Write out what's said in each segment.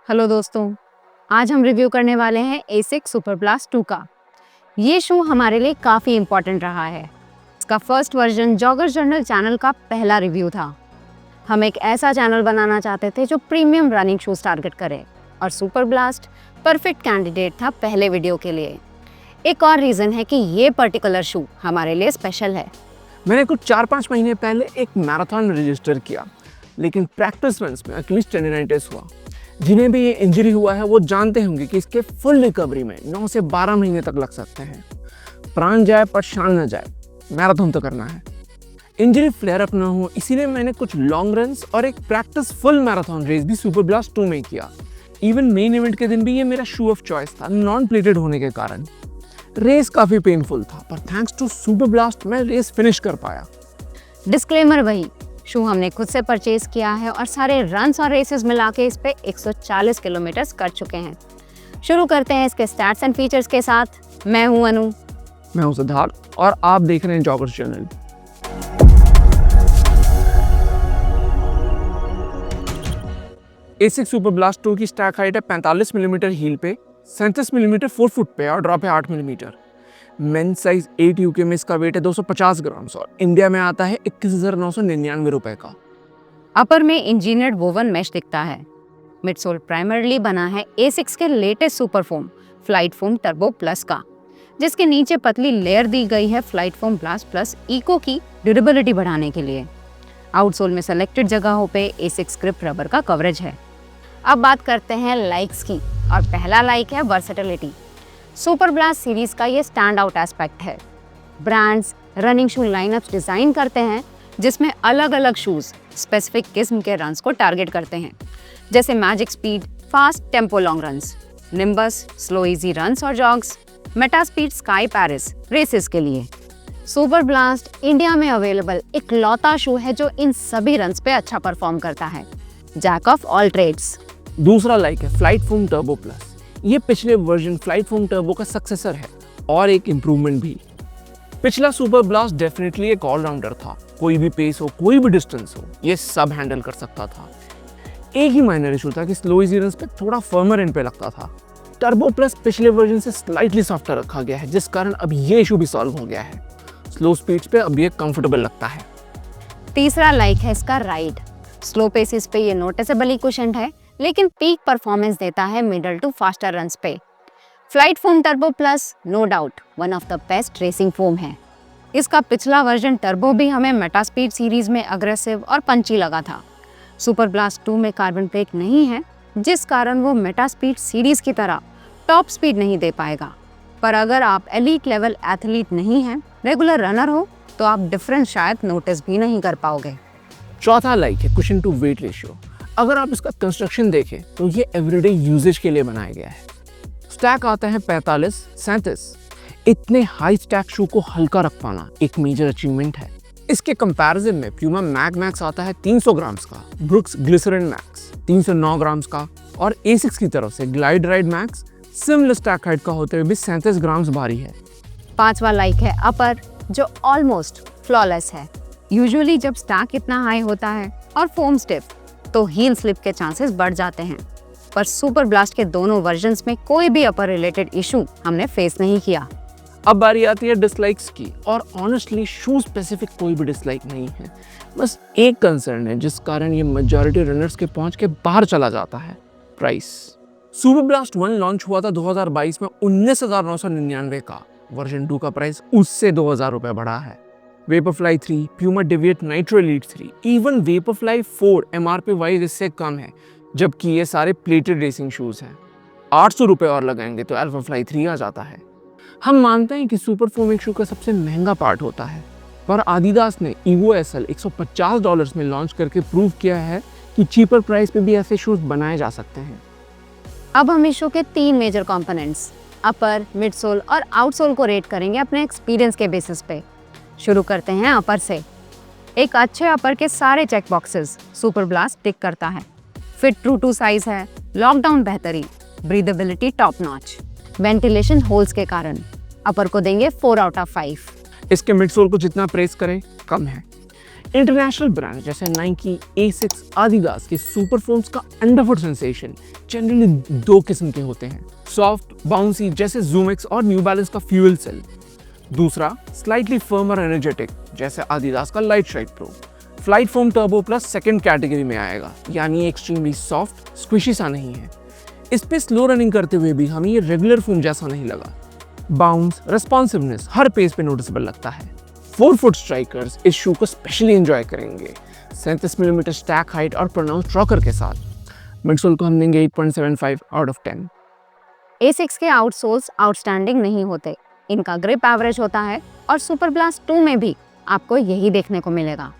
Hello दोस्तों, आज हम रिव्यू करने वाले हैं एसिक्स सुपरब्लास्ट 2 का। ये शू हमारे लिए काफ़ी इम्पोर्टेंट रहा है। इसका first version jogger journal channel का पहला रिव्यू था। हम एक ऐसा चैनल बनाना चाहते थे जो प्रीमियम रनिंग शूज टारगेट करे और सुपरब्लास्ट परफेक्ट कैंडिडेट था पहले वीडियो के लिए। एक और रीज़न है कि ये पर्टिकुलर शू हमारे लिए स्पेशल है। मैंने कुछ 4-5 महीने पहले एक मैराथन रजिस्टर किया, लेकिन प्रैक्टिस रन्स में अकीलिस टेंडिनाइटिस हुआ। जिन्हें भी ये इंजरी हुआ है वो जानते होंगे कि इसके फुल रिकवरी में 9 से 12 महीने तक लग सकते हैं। प्राण जाए पर शान न जाए, मैराथन तो करना है। इंजरी फ्लेयर अप ना हो, इसीलिए मैंने कुछ लॉन्ग रन्स और एक प्रैक्टिस फुल मैराथन रेस भी सुपरब्लास्ट 2 में किया। इवन मेन इवेंट के दिन भी ये मेरा शू ऑफ चॉइस था, नॉन प्लेटेड होने के कारण। रेस काफ़ी पेनफुल था, पर थैंक्स टू सुपरब्लास्ट मैं रेस फिनिश कर पाया। डिस्क्लेमर वही, शू हमने खुद से परचेज किया है और सारे रन्स और रेसेस मिला के इस पे 140 किलोमीटर कर चुके हैं। शुरू करते हैं इसके स्टैट्स एंड फीचर्स के साथ। मैं हूं अनु। मैं हूं सिद्धार्थ और आप देख रहे हैं जॉगर्स जर्नल। एसिक्स सुपरब्लास्ट 2 की स्टैक हाइट है 45 मिलीमीटर हील पे, 37 मिलीमीटर 4 फुट पे और ड्रॉप है 8 मिलीमीटर। मेन साइज 8 यूके में इसका वेट है 250 ग्राम्स और इंडिया में आता है 21,999 रुपए का। अपर में इंजीनियर्ड वोवन मैश दिखता है। मिडसोल प्राइमरली बना है एसिक्स के latest super foam flight foam turbo plus का, जिसके नीचे पतली लेयर दी गई है flight foam blast plus eco की ड्यूरेबिलिटी बढ़ाने के लिए। आउटसोल में सेलेक्टेड जगहों पे एसिक्स ग्रिप रबर का कवरेज है। अब बात करते हैं लाइक्स की, और पहला लाइक है वर्सेटिलिटी। सुपरब्लास्ट सीरीज का ये स्टैंड आउट एस्पेक्ट है। Brands running shoe line-ups design करते हैं जिसमें अलग अलग शूज स्पेसिफिक किस्म के रन्स को टारगेट करते हैं, जैसे Magic Speed fast tempo long runs, Nimbus slow easy runs और jogs, Metaspeed Sky Paris races के लिए। सुपरब्लास्ट इंडिया में अवेलेबल इकलौता शू है जो इन सभी रन्स पे अच्छा परफॉर्म करता है। Jack of all trades. दूसरा लाइक है फ्लाइट फोम टर्बो प्लस। ये पिछले वर्जन फ्लाइट फोम टर्बो का सक्सेसर है और एक इम्प्रूवमेंट भी। पिछला सुपरब्लास्ट डेफिनेटली एक ऑलराउंडर था। कोई भी पेस हो, कोई भी डिस्टेंस हो, ये सब हैंडल कर सकता था। एक ही माइनर इशू था कि स्लो इजी रन्स पे थोड़ा फर्मर एंड पे लगता था। टर्बो प्लस पिछले वर्जन से स्लाइटली सॉफ्टर रखा गया है, जिस कारण अब ये इशू भी सॉल्व हो गया है। स्लो स्पीड्स पे अब ये कंफर्टेबल लगता है। तीसरा लाइक है इसका राइड। स्लो पेसेस पे ये नोटिसेबली कुशन्ड है, लेकिन पीक परफॉर्मेंस देता है मिडल टू फास्टर रन्स पे। Flight foam turbo plus no doubt one of the best racing foam है। इसका पिछला वर्जन टर्बो भी हमें मेटा स्पीड सीरीज में अग्रेसिव और पंची लगा था। सुपरब्लास्ट 2 में कार्बन ब्रेक नहीं है, जिस कारण वो मेटा स्पीड सीरीज की तरह टॉप स्पीड नहीं दे पाएगा। पर अगर आप एलीट लेवल एथलीट नहीं हैं, रेगुलर रनर हो, तो आप डिफरेंस शायद नोटिस भी नहीं कर पाओगे। चौथा लाइक है कुशन टू वेट रेशियो। अगर आप इसका कंस्ट्रक्शन देखें तो ये एवरीडे यूजेज के लिए बनाया गया है। स्टैक आता है 45-37। इतने हाई स्टैक शू को हल्का रख पाना एक मेजर अचीवमेंट है। इसके कंपैरिजन में प्यूमा मैग मैक्स आता है 300 ग्राम्स का, ब्रुक्स ग्लिसरीन मैक्स 309 ग्राम्स का और एसिक्स की तरफ से glide ride max similar stack height का होते हुए भी 37 ग्राम्स भारी है। पांचवा लाइक है अपर, जो ऑलमोस्ट फ्लॉलेस है। यूजुअली जब स्टैक इतना हाई होता है और फोम स्टिफ, तो हील स्लिप के चांसेस बढ़ जाते हैं। पर सुपरब्लास्ट के दोनों वर्जन्स में कोई भी अपर रिलेटेड इशू हमने फेस नहीं किया। अब बारी आती है डिसलाइक्स की, और ऑनेस्टली शू स्पेसिफिक कोई भी डिसलाइक नहीं है। बस एक कंसर्न है जिस कारण ये मेजॉरिटी रनर्स के पहुंच के बाहर चला जाता है, प्राइस। सुपरब्लास्ट 1 लॉन्च हुआ था 2022 में 19,999 का। वर्जन 2 का प्राइस उससे 2,000 रुपये बढ़ा है। Vaporfly 3, Puma Deviate Nitro Elite 3, even Vaporfly 4 MRP wise इससे कम है, जबकि ये सारे प्लेटेड रेसिंग शूज हैं। 800 रुपये और लगाएंगे तो अल्फाफ्लाई 3 आ जाता है। हम मानते हैं कि सुपर फोम एक शू का सबसे महंगा पार्ट होता है, पर आदिदास ने ईगो एसएल $150 में लॉन्च करके प्रूव किया है कि चीपर प्राइस पे भी ऐसे शूज बनाए जा सकते हैं। अब हम इस शू के 3 मेजर कंपोनेंट्स अपर, मिडसोल और आउटसोल को रेट करेंगे अपने एक्सपीरियंस के बेसिस पे। शुरू करते हैं अपर से। एक अच्छे अपर के सारे चेक बॉक्सेस सुपरब्लास्ट टिक करता है। फिट ट्रू टू साइज है, लॉकडाउन बेहतरीन, breathability top notch, ventilation holes के कारण अपर को देंगे 4 आउट ऑफ 5। इसके मिडसोल को जितना प्रेस करें कम है। इंटरनेशनल ब्रांड जैसे नाइकी, एसिक्स, आदिदास के सुपर फोम्स का अंडरफुट सेंसेशन जनरली दो किस्म के होते हैं, सॉफ्ट बाउंसी जैसे जूमिक्स और न्यू बैलेंस का फ्यूल सेल, दूसरा स्लाइटली फर्म और एनर्जेटिक जैसे आदिदास का light strike pro. Flight foam turbo plus second category में आएगा, यानी एक्सट्रीमली सॉफ्ट स्क्विशी सा नहीं है। इस पे स्लो रनिंग करते हुए भी हमें ये रेगुलर फोम जैसा नहीं लगा। बाउंस, रेस्पॉन्सिवनेस हर पेस पे नोटिसेबल लगता है। 4 फुट स्ट्राइकर्स इस शू को स्पेशली एंजॉय करेंगे 37 मिलीमीटर स्टैक हाइट और प्रोनाउंस रॉकर के साथ। मिडसोल को हम देंगे 8.75 आउट ऑफ 10। A6 के आउटसोल्स आउटस्टैंडिंग नहीं होते, इनका ग्रिप एवरेज होता है और सुपर ब्लास्ट 2 में भी आपको यही देखने को मिलेगा।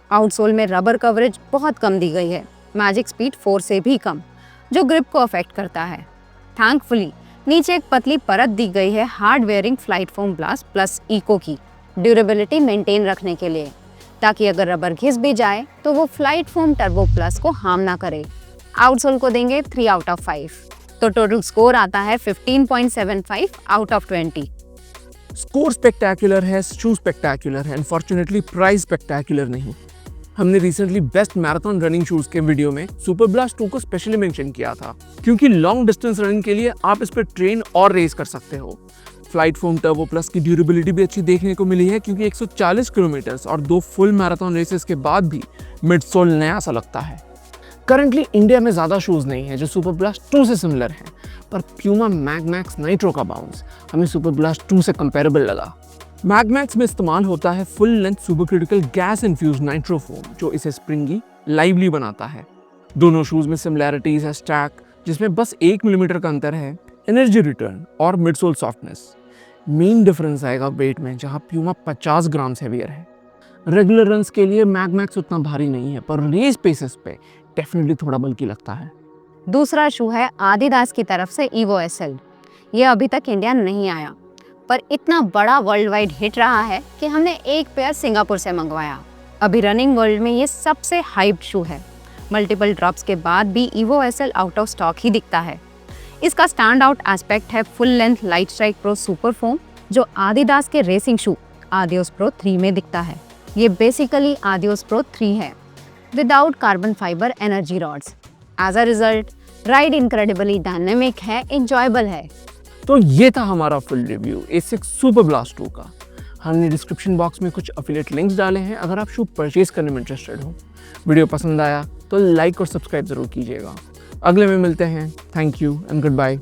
आउटसोल में रबर कवरेज बहुत कम दी गई है, मैजिक स्पीड 4 से भी कम, जो ग्रिप को अफेक्ट करता है। थैंकफुली नीचे एक पतली परत दी गई है hard wearing flight foam blast plus eco की ड्यूरेबिलिटी मेंटेन रखने के लिए, ताकि अगर रबर घिस भी जाए तो वो फ्लाइट फोम टर्बो प्लस को हार्म ना करे। आउटसोल को देंगे 3 आउट ऑफ 5, तो टोटल स्कोर आता है 15.75 आउट ऑफ 20। स्कोर स्पेक्टैकुलर है, शू स्पेक्टैकुलर है, अनफॉर्चुनेटली प्राइस स्पेक्टैकुलर नहीं। हमने recently best marathon running shoes के वीडियो में सुपर ब्लास्ट 2 को स्पेशली मेंशन किया था, क्योंकि लॉन्ग डिस्टेंस रनिंग के लिए आप इस पर ट्रेन और रेस कर सकते हो। फ्लाइट फोम टर्बो प्लस की ड्यूरेबिलिटी भी अच्छी देखने को मिली है, क्योंकि 140 किलोमीटर और 2 फुल मैराथन रेसेस के बाद भी मिडसोल नया सा लगता है। करंटली इंडिया में ज़्यादा शूज़ नहीं है जो सुपर ब्लास्ट 2 से सिमिलर हैं, पर प्यूमा मैगमैक्स नाइट्रो का बाउंस हमें सुपर ब्लास्ट 2 से कंपेरेबल लगा। मैगमैक्स में इस्तेमाल होता है full length super critical gas infuse nitro foam, जो इसे स्प्रिंगी लाइवली बनाता है। दोनों शूज़ में सिमिलैरिटीज है स्टैक, जिसमें बस 1 मिलीमीटर का अंतर है, एनर्जी रिटर्न और मिडसोल सॉफ्टनेस। मेन डिफरेंस आएगा वेट में, जहाँ प्यूमा 50 ग्राम हेवियर है। रेगुलर रन्स के लिए मैगमैक्स उतना भारी नहीं है, पर रेस पेसेस पे डेफिनेटली थोड़ा बल्कि लगता है। दूसरा शू है आदिदास की तरफ से EVO SL। ये अभी तक इंडिया नहीं आया, पर इतना बड़ा वर्ल्ड वाइड हिट रहा है कि हमने एक पेयर सिंगापुर से मंगवाया। अभी रनिंग वर्ल्ड में ये सबसे हाइप्ड शू है। मल्टीपल ड्रॉप्स के बाद भी EVO SL out of stock ही दिखता है। इसका स्टैंड आउट एस्पेक्ट है full length Lightstrike Pro super foam, जो आदिदास के रेसिंग शू आदियोस प्रो 3 में दिखता है। ये बेसिकली आदियोस प्रो 3 है without carbon fibre energy rods. As a result ride incredibly dynamic है, एंजॉयबल है। तो ये था हमारा full review A6 super blast 2 का। हमने डिस्क्रिप्शन बॉक्स में कुछ अफिलिएट लिंक्स डाले हैं अगर आप शू परचेज करने में इंटरेस्टेड हो। वीडियो पसंद आया तो लाइक और सब्सक्राइब जरूर कीजिएगा। अगले में मिलते हैं। Thank you and good bye.